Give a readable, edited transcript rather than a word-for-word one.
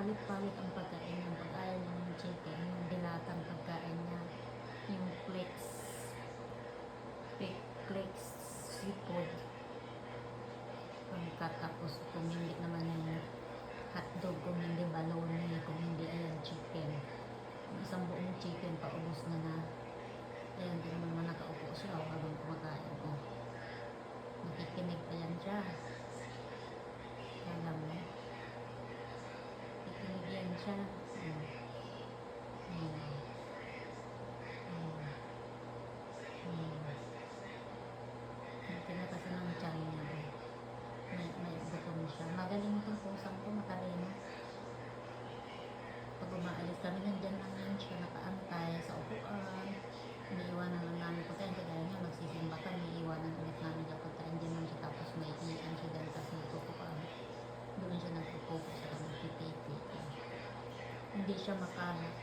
palit-palit ang pagkain niya. Pag ayaw niya ng chicken, yung dilatang pagkain niya, yung flakes seafood. Pagkatapos kung hindi naman yung hotdog, kung hindi baloney, kung hindi ayan chicken. Isang buong chicken, paubos na. Ayan, di naman nakaupo siya habang kumakain. Nakikinig pa yan siya. Alam mo. Nakikinig yan siya. Tinataas ng tiyan niya. May gutom siya. Magaling itong pusang ko, matalino. Pag umaalis kami, nandyan lang yan siya, nakaantay sa upuan. Iniiwanan lang namin pagkain, kaya niya magsisimba kami, iiwanan ulit namin siya pagkain, dyan lang siya, tapos may iian siya dyan, tapos nagtutupan. Doon siya nagtutupo sa nagpipiti. Hindi siya makalat.